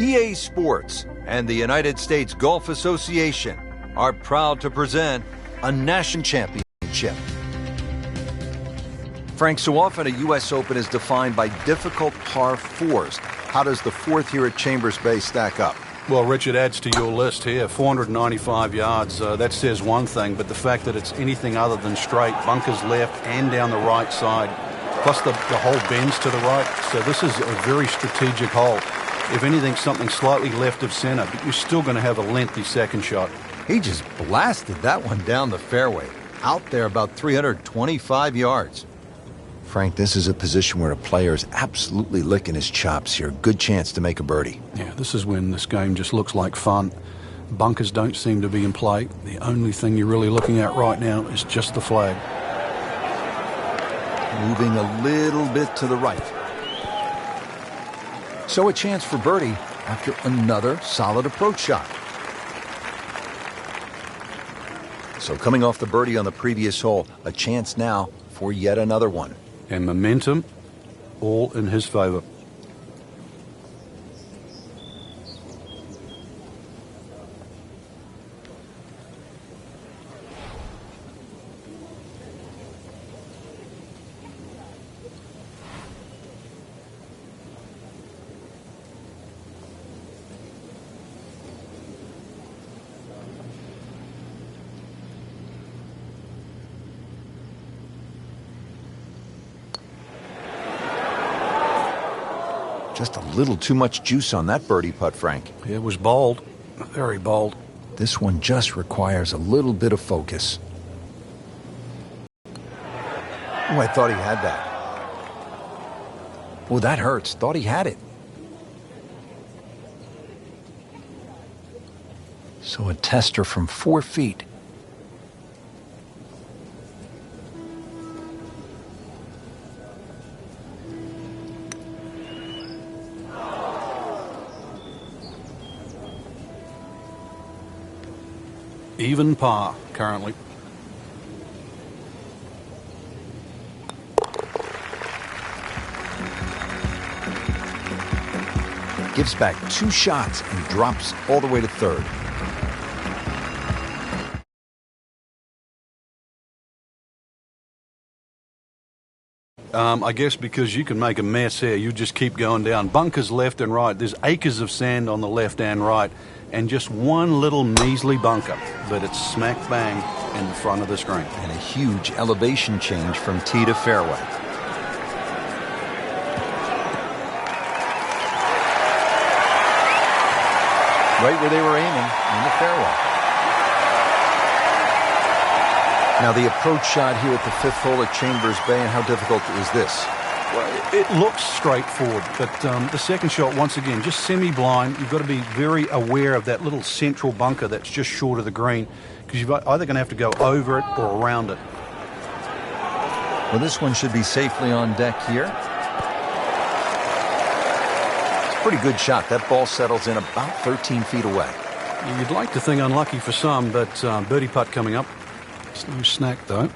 EA Sports and the United States Golf Association are proud to present a national championship. Frank, so often a U.S. Open is defined by difficult par fours. How does the fourth here at Chambers Bay stack up? Well, Richard, adds to your list here. 495 yards, that says one thing, but the fact that it's anything other than straight, bunkers left and down the right side, plus the hole bends to the right, so this is a very strategic hole. If anything, something slightly left of center, but you're still going to have a lengthy second shot. He just blasted that one down the fairway, out there about 325 yards. Frank, this is a position where a player is absolutely licking his chops here. Good chance to make a birdie. Yeah, this is when this game just looks like fun. Bunkers don't seem to be in play. The only thing you're really looking at right now is just the flag. Moving a little bit to the right. So a chance for birdie after another solid approach shot. So coming off the birdie on the previous hole, a chance now for yet another one. And momentum all in his favor. Just a little too much juice on that birdie putt, Frank. It was bold, very bold. This one just requires a little bit of focus. Oh, I thought he had that. Oh, that hurts. Thought he had it. So a tester from 4 feet. Even par currently. Gives back 2 shots and drops all the way to third. I guess because you can make a mess here, you just keep going down. Bunkers left and right. There's acres of sand on the left and right, and just one little measly bunker, but it's smack bang in the front of the screen. And a huge elevation change from tee to fairway. Right where they were aiming, in the fairway. Now the approach shot here at the 5th hole at Chambers Bay, and how difficult is this? Well, it looks straightforward, but the second shot, once again, just semi-blind. You've got to be very aware of that little central bunker that's just short of the green, because you're either going to have to go over it or around it. Well, this one should be safely on deck here. It's a pretty good shot. That ball settles in about 13 feet away. You'd like to think unlucky for some, but birdie putt coming up. It's no snack, though.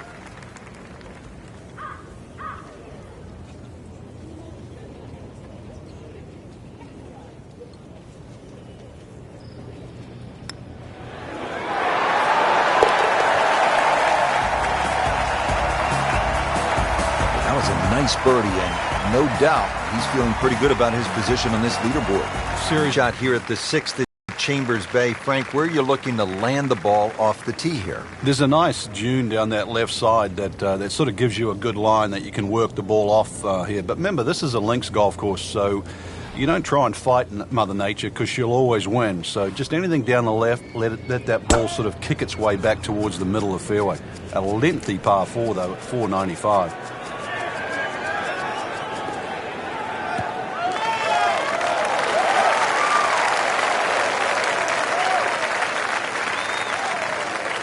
That was a nice birdie, and no doubt he's feeling pretty good about his position on this leaderboard. Series shot here at the 6th at Chambers Bay. Frank, where are you looking to land the ball off the tee here? There's a nice dune down that left side that sort of gives you a good line that you can work the ball off here. But remember, this is a links golf course, so you don't try and fight Mother Nature, because she'll always win. So just anything down the left, let that ball sort of kick its way back towards the middle of the fairway. A lengthy par 4, though, at 495.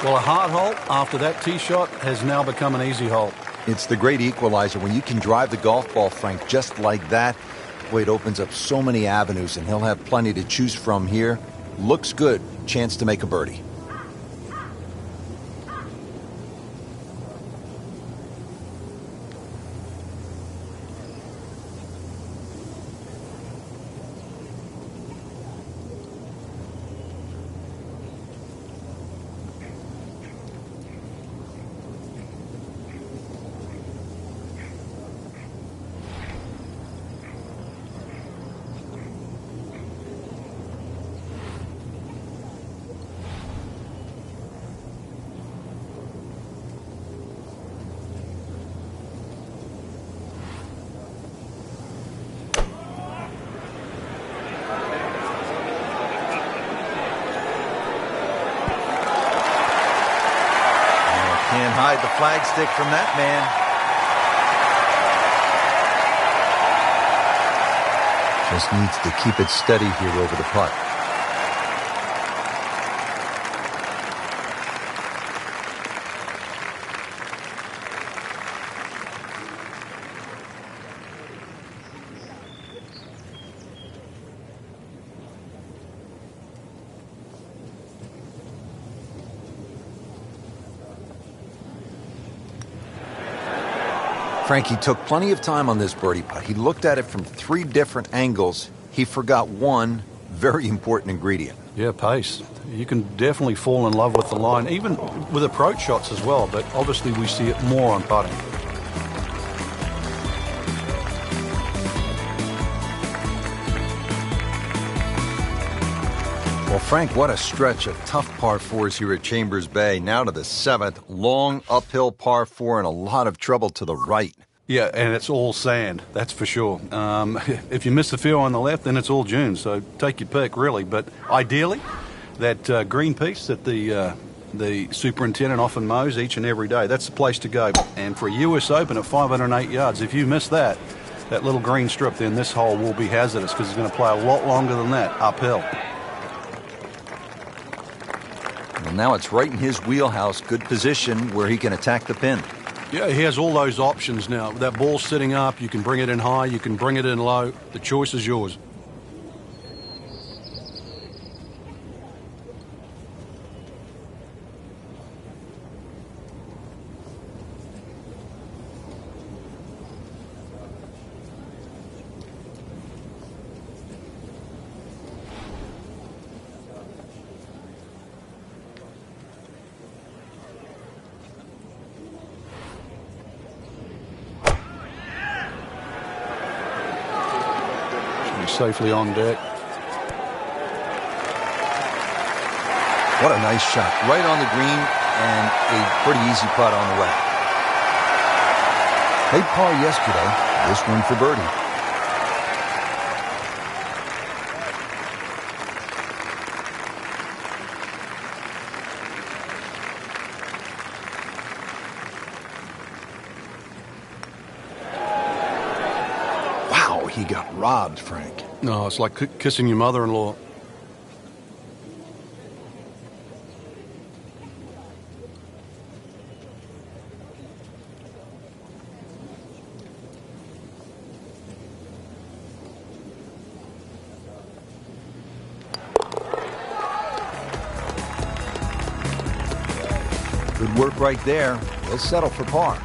Well, a hard hole after that tee shot has now become an easy hole. It's the great equalizer. When you can drive the golf ball, Frank, just like that, boy, it opens up so many avenues, and he'll have plenty to choose from here. Looks good. Chance to make a birdie. hide the flag stick from that man. Just needs to keep it steady here over the putt. Frankie took plenty of time on this birdie putt. He looked at it from 3 different angles. He forgot one very important ingredient. Yeah, pace. You can definitely fall in love with the line, even with approach shots as well, but obviously we see it more on putting. Well, Frank, what a stretch of tough par 4s here at Chambers Bay. Now to the 7th, long uphill par 4 and a lot of trouble to the right. Yeah, and it's all sand, that's for sure. If you miss the field on the left, then it's all dunes, so take your pick, really. But ideally, that green piece that the superintendent often mows each and every day, that's the place to go. And for a US Open at 508 yards, if you miss that little green strip, then this hole will be hazardous because it's going to play a lot longer than that uphill. And now it's right in his wheelhouse, good position where he can attack the pin. Yeah, he has all those options now. That ball's sitting up, you can bring it in high, you can bring it in low. The choice is yours. Safely on deck. What a nice shot. Right on the green and a pretty easy putt on the way. Made par yesterday. This one for birdie. Wow, he got robbed, Frank. No, it's like kissing your mother-in-law. Good work right there. He'll settle for par.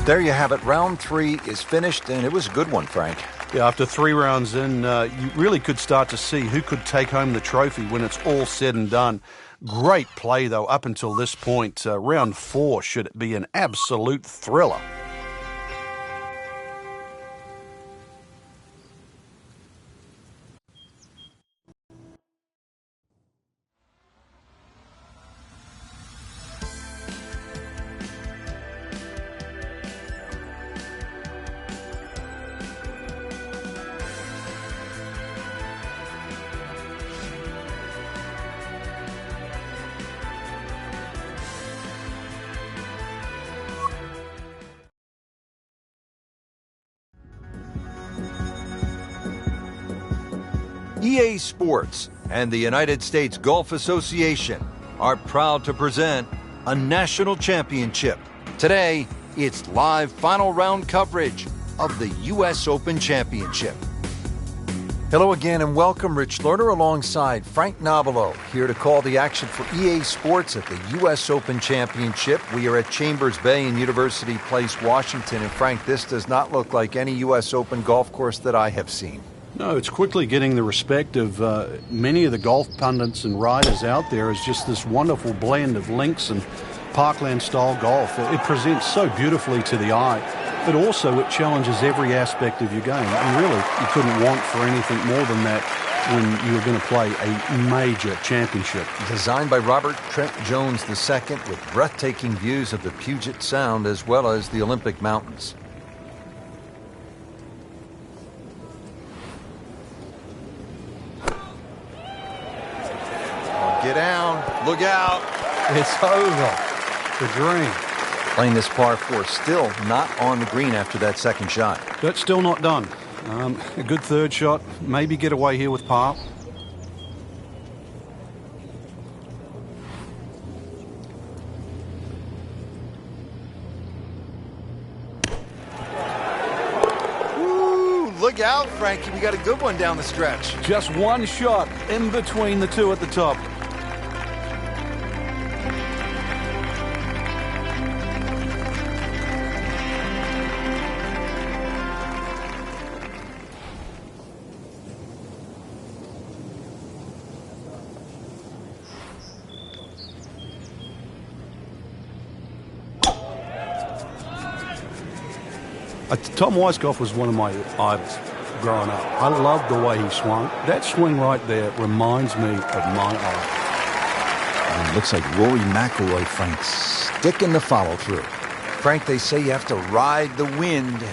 There you have it. Round 3 is finished, and it was a good one, Frank. Yeah, after 3 rounds in, you really could start to see who could take home the trophy when it's all said and done. Great play, though, up until this point. Round 4 should be an absolute thriller. EA Sports and the United States Golf Association are proud to present a national championship. Today, it's live final round coverage of the U.S. Open Championship. Hello again and welcome. Rich Lerner alongside Frank Nobilo here to call the action for EA Sports at the U.S. Open Championship. We are at Chambers Bay in University Place, Washington. And Frank, this does not look like any U.S. Open golf course that I have seen. No, it's quickly getting the respect of many of the golf pundits and riders out there as just this wonderful blend of links and parkland-style golf. It presents so beautifully to the eye, but also it challenges every aspect of your game. And really, you couldn't want for anything more than that when you were going to play a major championship. Designed by Robert Trent Jones II with breathtaking views of the Puget Sound as well as the Olympic Mountains. Get down, look out. It's over. The dream. Playing this par 4, still not on the green after that second shot. But still not done. A good third shot. Maybe get away here with par. Ooh, look out, Frankie. We got a good one down the stretch. Just one shot in between the two at the top. Tom Weisskopf was one of my idols growing up. I loved the way he swung. That swing right there reminds me of my idol. And it looks like Rory McIlroy, Frank, sticking the follow-through. Frank, they say you have to ride the wind.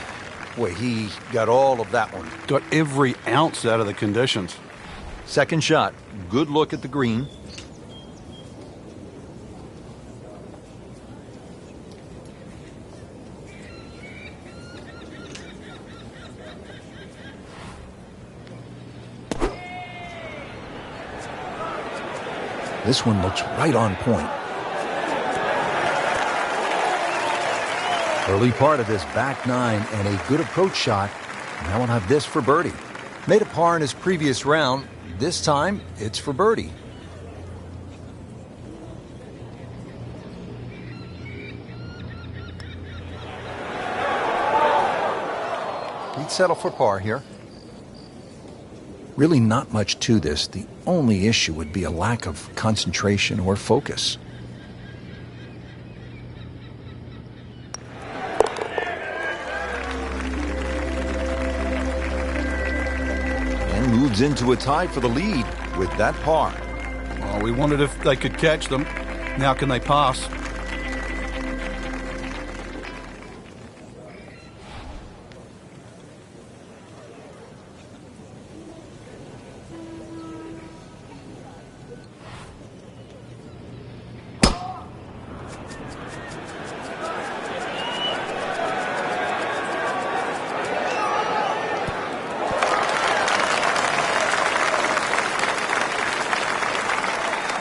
Boy, he got all of that one. Got every ounce out of the conditions. Second shot. Good look at the green. This one looks right on point. Early part of this back nine and a good approach shot. Now we'll have this for birdie. Made a par in his previous round. This time, it's for birdie. He'd settle for par here. Really not much to this. The only issue would be a lack of concentration or focus. And moves into a tie for the lead with that par. Well, we wondered if they could catch them. Now can they pass?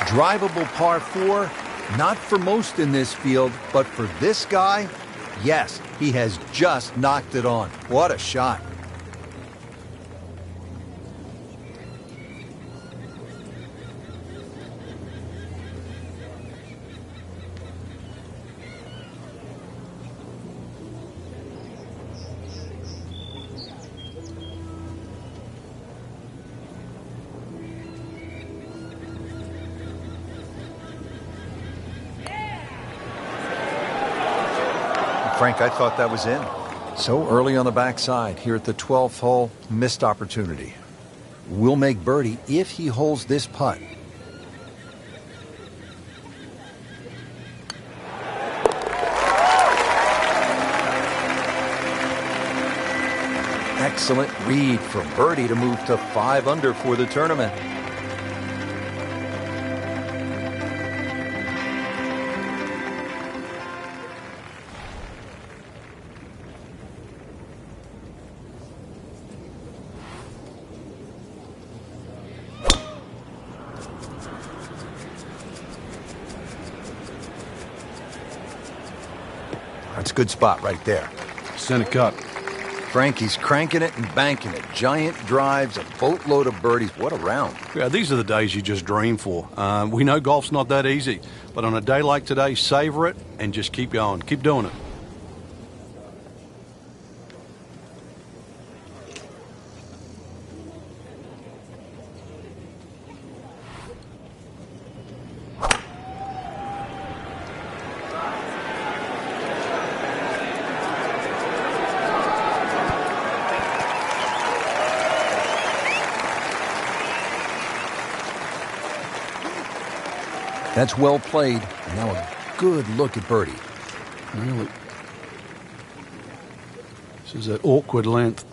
Drivable par 4, not for most in this field, but for this guy, yes, he has just knocked it on. What a shot. Frank, I thought that was in. So early on the backside here at the 12th hole, missed opportunity. Will make birdie if he holds this putt. Excellent read for birdie to move to 5 under for the tournament. That's a good spot right there. Center cut. Frankie's cranking it and banking it. Giant drives, a boatload of birdies. What a round. Yeah, these are the days you just dream for. We know golf's not that easy, but on a day like today, savor it and just keep going. Keep doing it. That's well played. Now a good look at birdie. Really. This is that awkward length.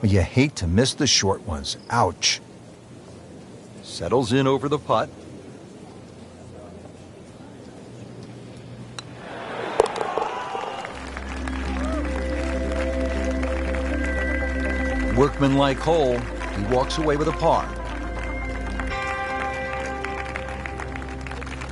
You hate to miss the short ones. Ouch. Settles in over the putt. Workmanlike hole. He walks away with a par.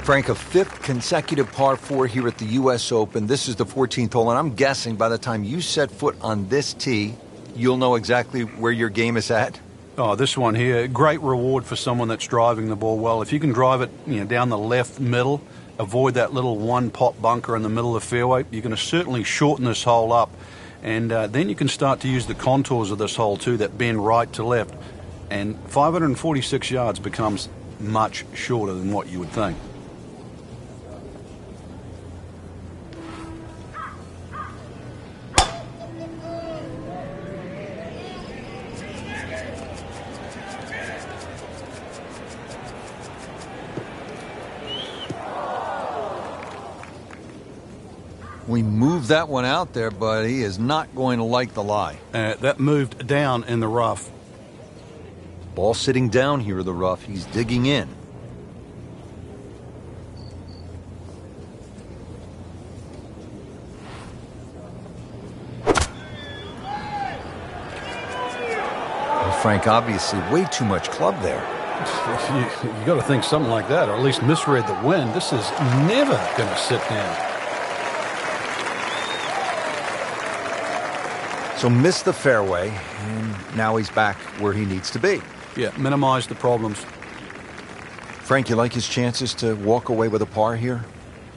Frank, a fifth consecutive par 4 here at the U.S. Open. This is the 14th hole, and I'm guessing by the time you set foot on this tee, you'll know exactly where your game is at. Oh, this one here, great reward for someone that's driving the ball well. If you can drive it, down the left middle, avoid that little one-pot bunker in the middle of the fairway, you're going to certainly shorten this hole up. And then you can start to use the contours of this hole too, that bend right to left. And 546 yards becomes much shorter than what you would think. We moved that one out there, but he is not going to like the lie. That moved down in the rough. Ball sitting down here in the rough. He's digging in. Well, Frank, obviously way too much club there. You got to think something like that, or at least misread the wind. This is never going to sit down. So missed the fairway, and now he's back where he needs to be. Yeah, minimize the problems. Frank, you like his chances to walk away with a par here?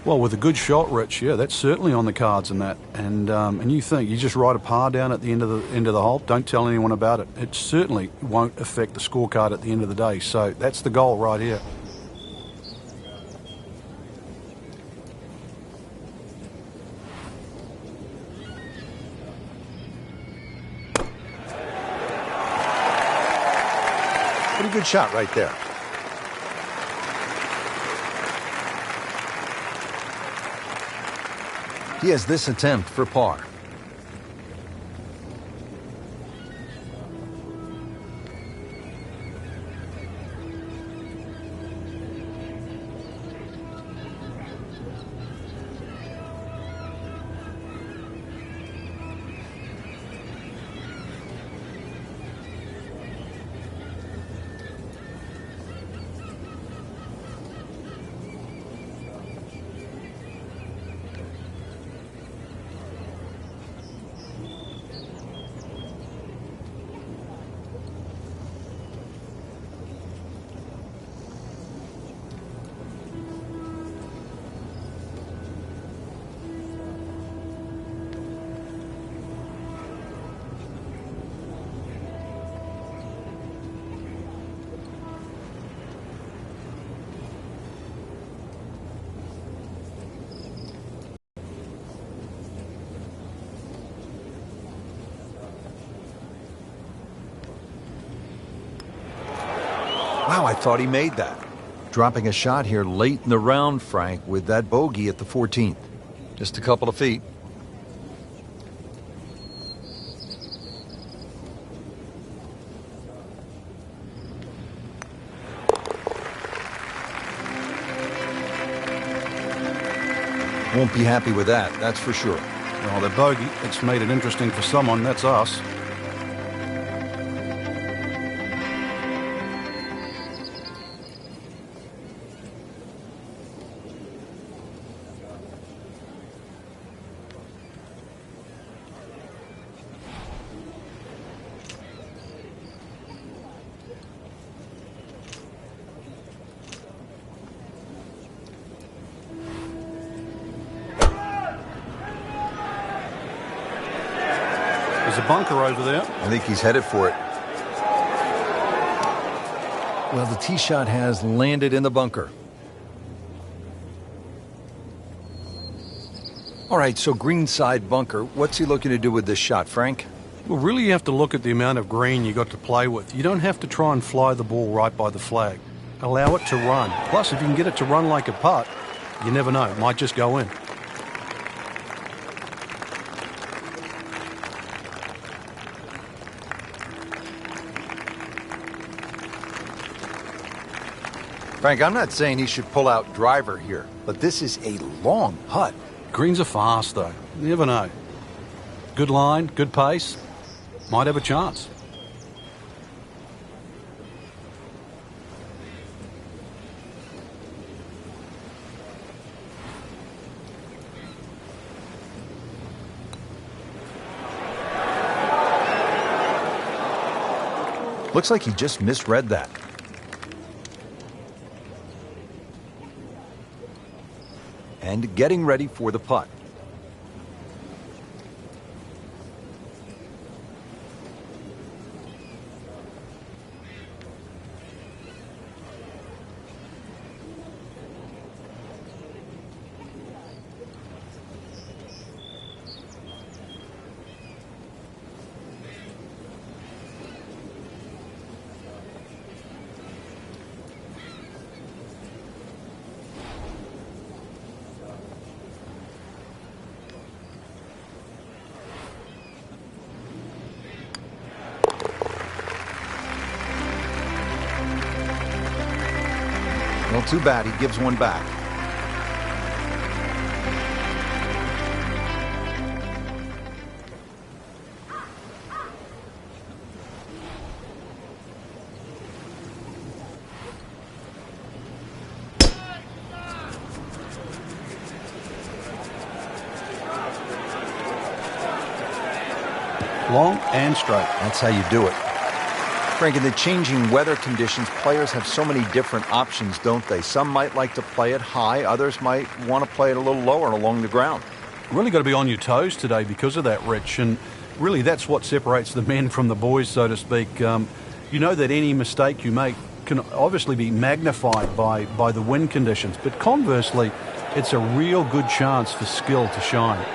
Well, with a good shot, Rich, yeah, that's certainly on the cards in that. And you think you just write a par down at the end of the hole, don't tell anyone about it. It certainly won't affect the scorecard at the end of the day. So that's the goal right here. Pretty good shot right there. He has this attempt for par. Wow, I thought he made that. Dropping a shot here late in the round, Frank, with that bogey at the 14th. Just a couple of feet. Won't be happy with that, that's for sure. Well, the bogey, it's made it interesting for someone, that's us. There's a bunker over there. I think he's headed for it. Well, the tee shot has landed in the bunker. All right, so greenside bunker. What's he looking to do with this shot, Frank? Well, really you have to look at the amount of green you got to play with. You don't have to try and fly the ball right by the flag. Allow it to run. Plus, if you can get it to run like a putt, you never know. It might just go in. Frank, I'm not saying he should pull out driver here, but this is a long putt. Greens are fast, though. You never know. Good line, good pace. Might have a chance. Looks like he just misread that. And getting ready for the putt. Well, too bad. He gives one back. Long and straight. That's how you do it. Frank, in the changing weather conditions, players have so many different options, don't they? Some might like to play it high, others might want to play it a little lower along the ground. Really got to be on your toes today because of that, Rich, and really that's what separates the men from the boys, so to speak. You know that any mistake you make can obviously be magnified by the wind conditions, but conversely, it's a real good chance for skill to shine.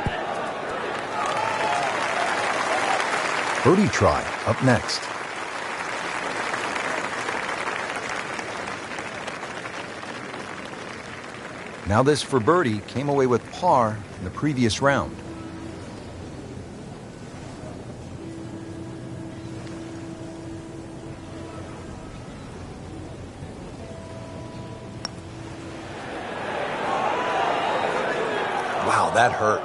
Birdie try up next. Now this for birdie came away with par in the previous round. Wow, that hurt.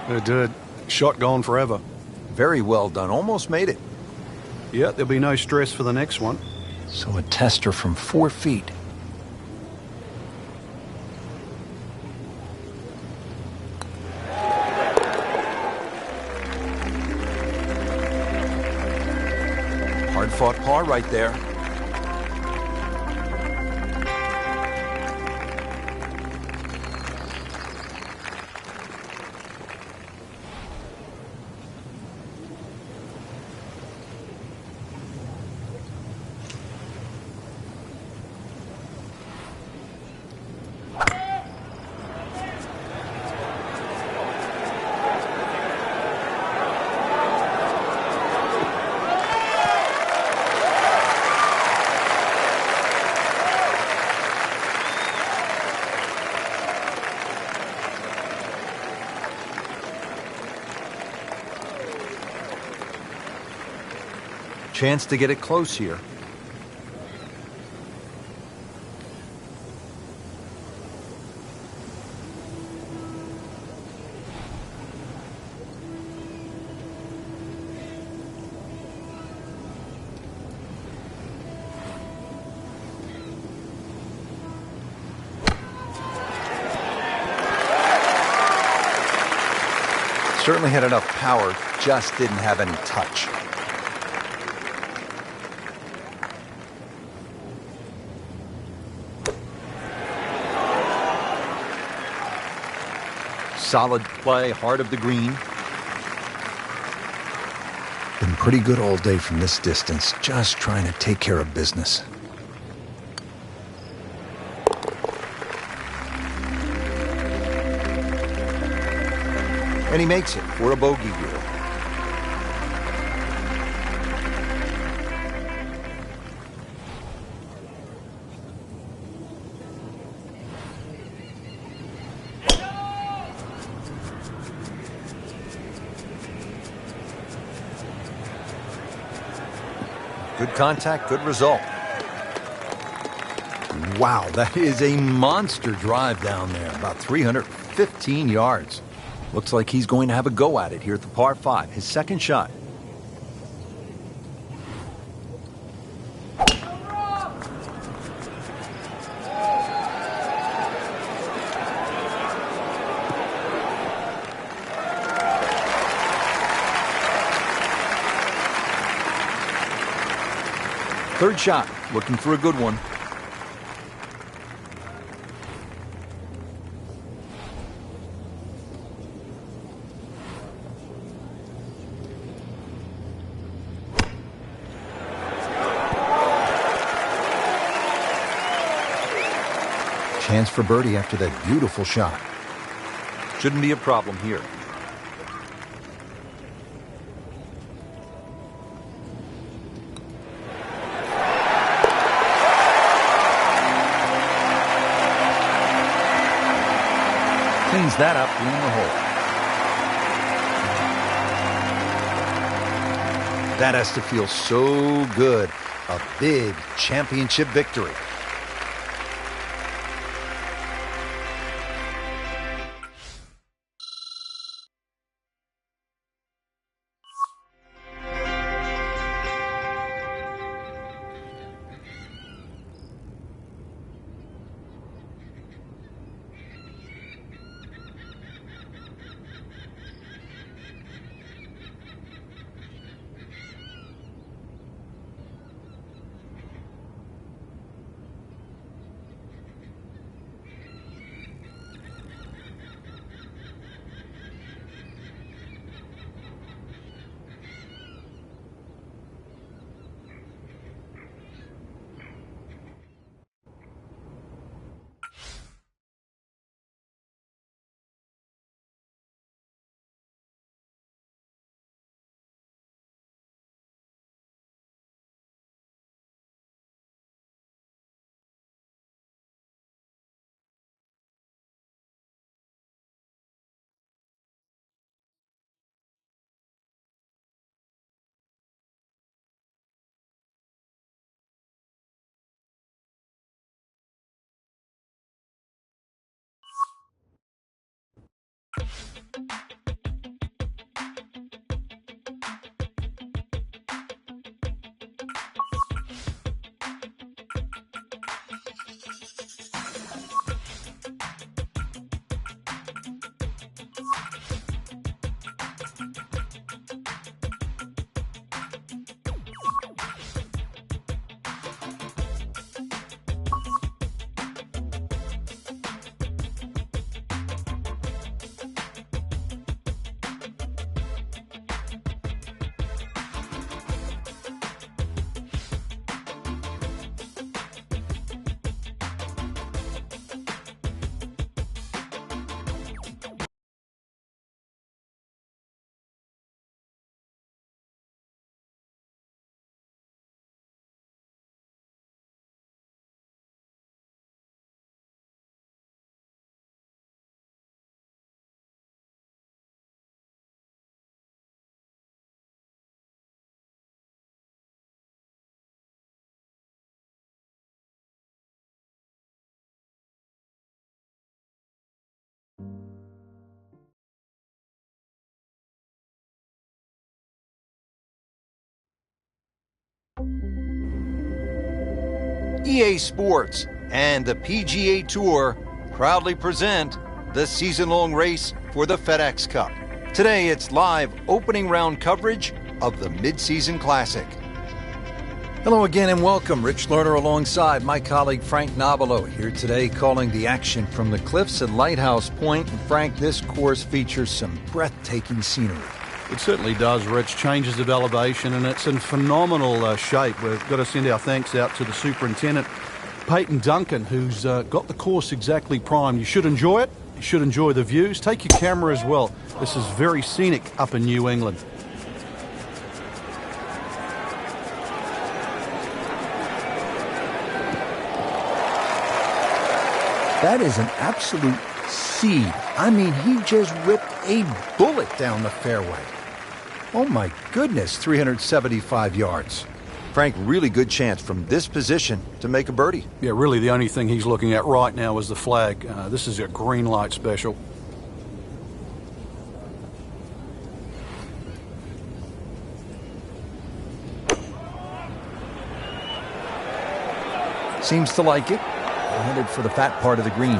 It did. Shot gone forever. Very well done. Almost made it. Yeah, there'll be no stress for the next one. So a tester from 4 feet. Hard-fought par right there. Chance to get it close here. Certainly had enough power, just didn't have any touch. Solid play, heart of the green. Been pretty good all day from this distance, just trying to take care of business. And he makes it for a bogey reel. Good contact, good result. Wow, that is a monster drive down there, about 315 yards. Looks like he's going to have a go at it here at the par 5, his second shot. Third shot, looking for a good one. Chance for birdie after that beautiful shot. Shouldn't be a problem here. Cleans that up in the hole. That has to feel so good. A big championship victory. EA Sports and the PGA Tour proudly present the season-long race for the FedEx Cup. Today, it's live opening round coverage of the Mid-Season Classic. Hello again and welcome. Rich Lerner alongside my colleague Frank Nobilo here today calling the action from the cliffs at Lighthouse Point. And Frank, this course features some breathtaking scenery. It certainly does, Rich. Changes of elevation, and it's in phenomenal shape. We've got to send our thanks out to the superintendent, Peyton Duncan, who's got the course exactly primed. You should enjoy it. You should enjoy the views. Take your camera as well. This is very scenic up in New England. That is an absolute seed. I mean, he just ripped a bullet down the fairway. Oh my goodness, 375 yards. Frank, really good chance from this position to make a birdie. Yeah, really the only thing he's looking at right now is the flag. This is a green light special. Seems to like it. They're headed for the fat part of the green.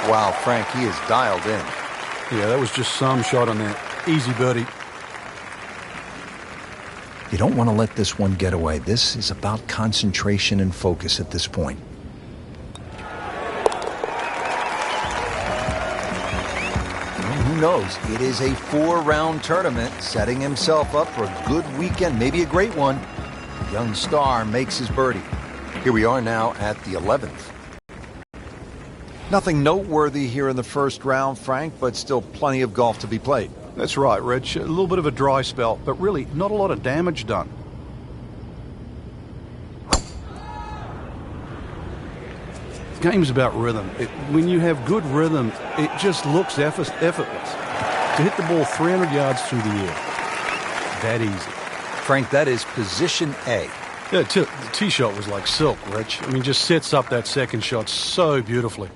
Wow, Frank, he is dialed in. Yeah, that was just some shot on there. Easy birdie. You don't want to let this one get away. This is about concentration and focus at this point. Well, who knows? It is a 4-round tournament, setting himself up for a good weekend, maybe a great one. The young star makes his birdie. Here we are now at the 11th. Nothing noteworthy here in the first round, Frank, but still plenty of golf to be played. That's right, Rich. A little bit of a dry spell, but really not a lot of damage done. The game's about rhythm. When you have good rhythm, it just looks effortless. To hit the ball 300 yards through the air, that easy. Frank, that is position A. Yeah, the tee shot was like silk, Rich. I mean, just sets up that second shot so beautifully.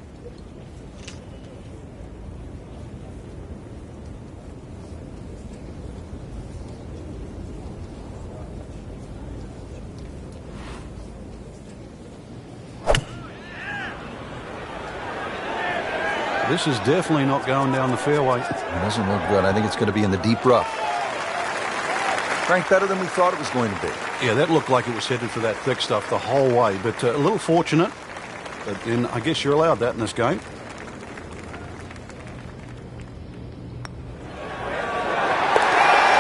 This is definitely not going down the fairway. It doesn't look good. I think it's going to be in the deep rough. Frank, better than we thought it was going to be. Yeah, that looked like it was headed for that thick stuff the whole way, but a little fortunate. But then I guess you're allowed that in this game.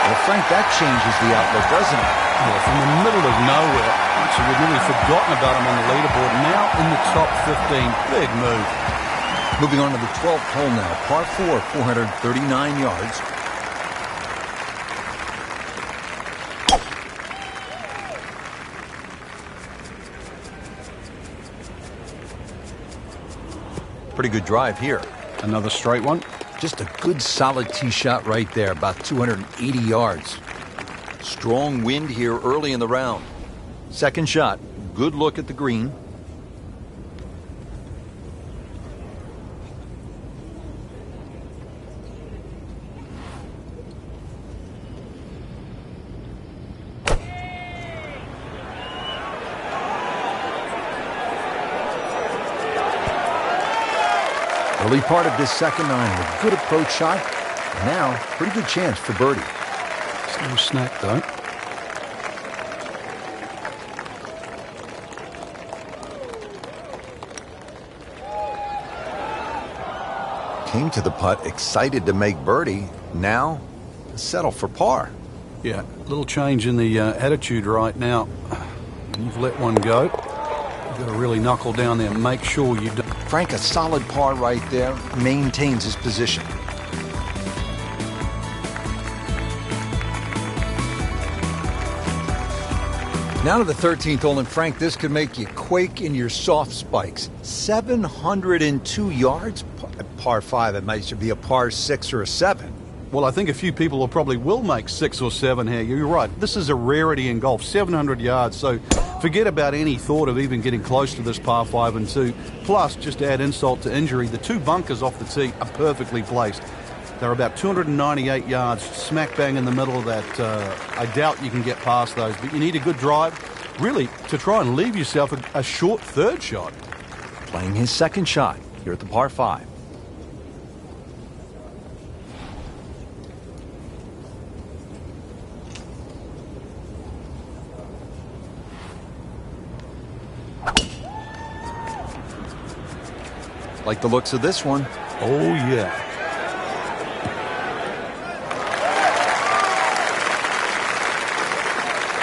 Well, Frank, that changes the outlook, doesn't it? Yeah, from the middle of nowhere, actually we'd nearly forgotten about him on the leaderboard. Now in the top 15, big move. Moving on to the 12th hole now. Par 4, 439 yards. Pretty good drive here. Another straight one. Just a good solid tee shot right there, about 280 yards. Strong wind here early in the round. Second shot, good look at the green. Early part of this second nine, a good approach shot. Now, pretty good chance for birdie. It's no snack, though. Came to the putt, excited to make birdie. Now, settle for par. Yeah, a little change in the attitude right now. You've let one go. You've got to really knuckle down there and make sure you don't. Frank, a solid par right there, maintains his position. Now to the 13th hole, and Frank, this could make you quake in your soft spikes. 702 yards, par 5. It might be a par 6 or a 7. Well, I think a few people will make 6 or 7 here. You're right. This is a rarity in golf, 700 yards. So forget about any thought of even getting close to this par 5 and 2. Plus, just to add insult to injury, the two bunkers off the tee are perfectly placed. They're about 298 yards, smack bang in the middle of that. I doubt you can get past those, but you need a good drive, really, to try and leave yourself a short third shot. Playing his second shot here at the par 5. Like the looks of this one. Oh, yeah.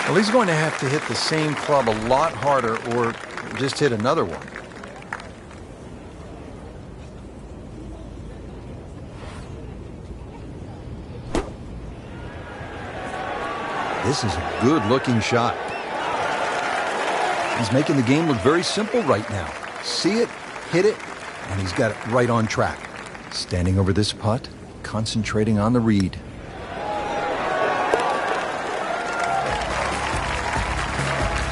Well, he's going to have to hit the same club a lot harder or just hit another one. This is a good-looking shot. He's making the game look very simple right now. See it, hit it, and he's got it right on track. Standing over this putt, concentrating on the read.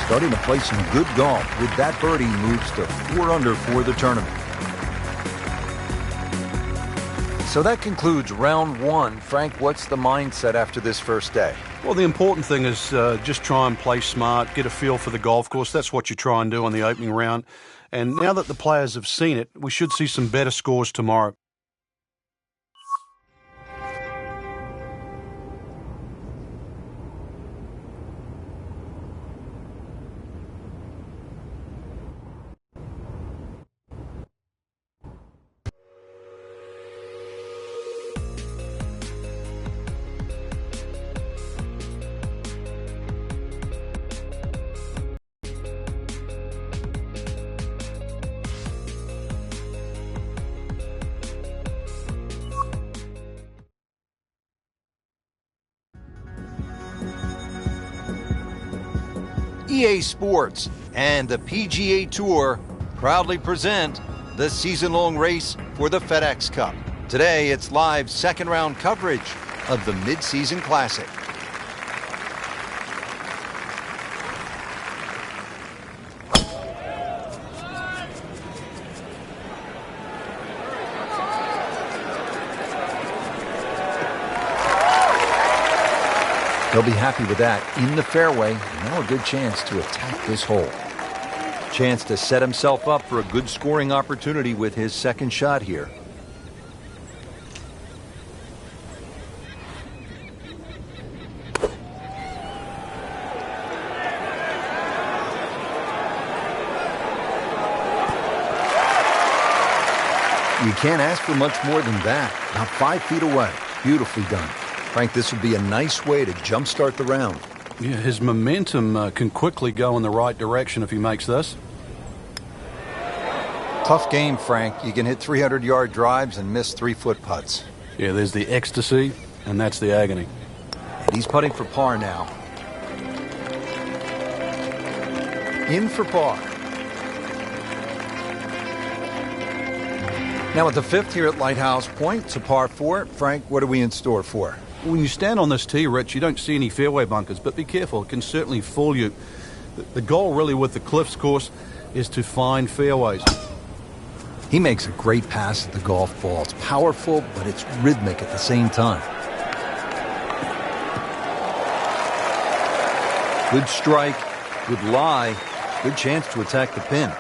starting to play some good golf. With that birdie, moves to 4 under for the tournament. So that concludes round 1. Frank, what's the mindset after this first day? Well, the important thing is just try and play smart, get a feel for the golf course. That's what you try and do on the opening round. And now that the players have seen it, we should see some better scores tomorrow. EA Sports and the PGA Tour proudly present the season-long race for the FedEx Cup. Today, it's live second-round coverage of the Mid-Season Classic. He'll be happy with that. In the fairway, now a good chance to attack this hole. Chance to set himself up for a good scoring opportunity with his second shot here. You can't ask for much more than that. About 5 feet away. Beautifully done. Frank, this would be a nice way to jumpstart the round. Yeah, his momentum can quickly go in the right direction if he makes this. Tough game, Frank. You can hit 300-yard drives and miss 3-foot putts. Yeah, there's the ecstasy, and that's the agony. And he's putting for par now. In for par. Now at the 5th here at Lighthouse Point, it's a par 4. Frank, what are we in store for? When you stand on this tee, Rich, you don't see any fairway bunkers, but be careful. It can certainly fool you. The goal really with the Cliffs course is to find fairways. He makes a great pass at the golf ball. It's powerful, but it's rhythmic at the same time. Good strike, good lie, good chance to attack the pin.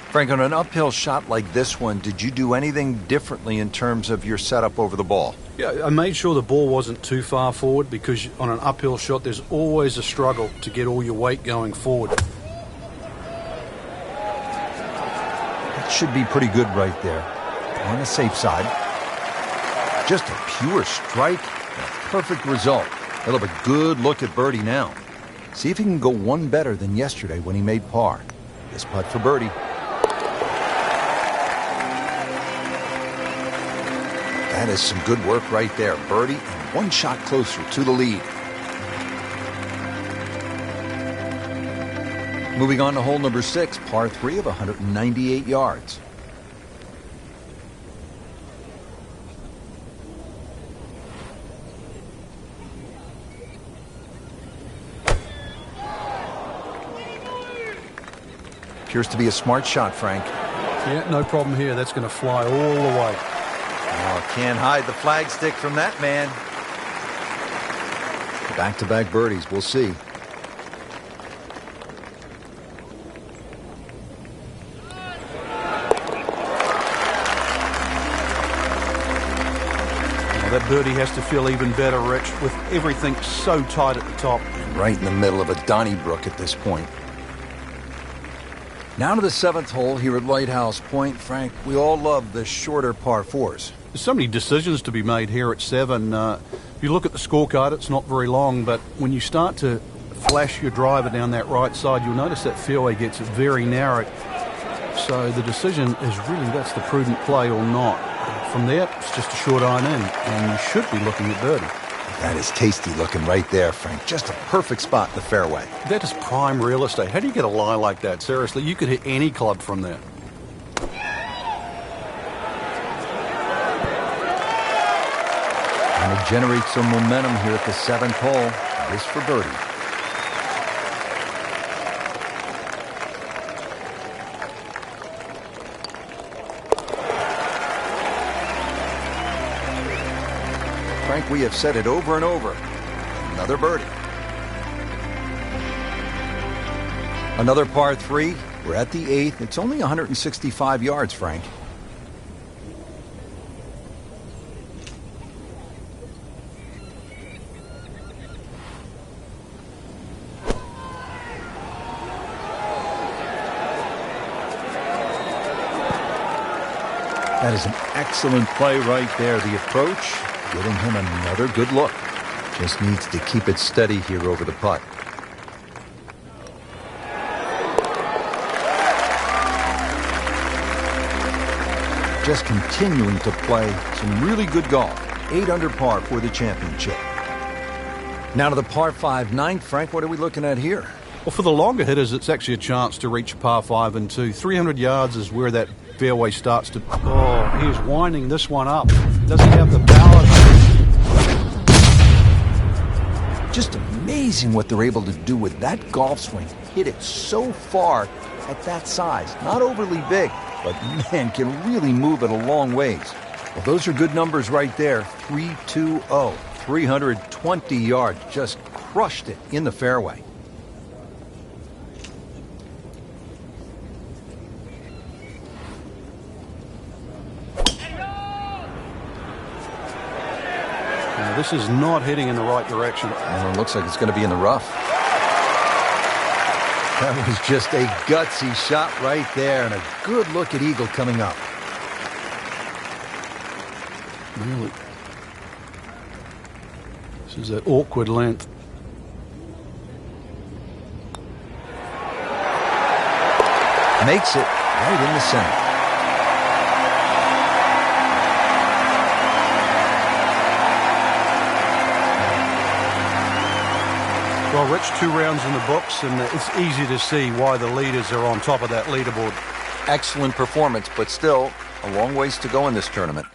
Frank, on an uphill shot like this one, did you do anything differently in terms of your setup over the ball? Yeah, I made sure the ball wasn't too far forward because on an uphill shot, there's always a struggle to get all your weight going forward. That should be pretty good right there. On the safe side. Just a pure strike and a perfect result. He'll have a good look at birdie now. See if he can go one better than yesterday when he made par. This putt for birdie. That is some good work right there. Birdie and one shot closer to the lead. Moving on to hole number 6, par 3 of 198 yards. Appears to be a smart shot, Frank. Yeah, no problem here. That's going to fly all the way. Oh, can't hide the flagstick from that man. Back-to-back birdies, we'll see. Well, that birdie has to feel even better, Rich, with everything so tight at the top. Right in the middle of a Donnybrook at this point. Now to the 7th hole here at Lighthouse Point. Frank, we all love the shorter par 4s. There's so many decisions to be made here at 7. If you look at the scorecard, it's not very long, but when you start to flash your driver down that right side, you'll notice that fairway gets very narrow. So the decision is really that's the prudent play or not. From there, it's just a short iron in, and you should be looking at birdie. That is tasty looking right there, Frank. Just a perfect spot in the fairway. That is prime real estate. How do you get a lie like that? Seriously, you could hit any club from there. And it generates some momentum here at the 7th hole. This for birdie. Frank, we have said it over and over. Another birdie. Another par 3. We're at the 8th. It's only 165 yards, Frank. That is an excellent play right there. The approach, giving him another good look. Just needs to keep it steady here over the putt. Just continuing to play some really good golf. 8 under par for the championship. Now to the par 5 ninth. Frank, what are we looking at here? Well, for the longer hitters, it's actually a chance to reach par 5 and 2. 300 yards is where that fairway starts to... Oh, he's winding this one up. Does he have the balance? Just amazing what they're able to do with that golf swing. Hit it so far at that size. Not overly big, but man, can really move it a long ways. Well, those are good numbers right there. 320, 320 yards. Just crushed it in the fairway. This is not heading in the right direction. Well, it looks like it's going to be in the rough. That was just a gutsy shot right there, and a good look at eagle coming up. Really? This is that awkward length. Makes it right in the center. Well, Rich, 2 rounds in the books, and it's easy to see why the leaders are on top of that leaderboard. Excellent performance, but still a long ways to go in this tournament.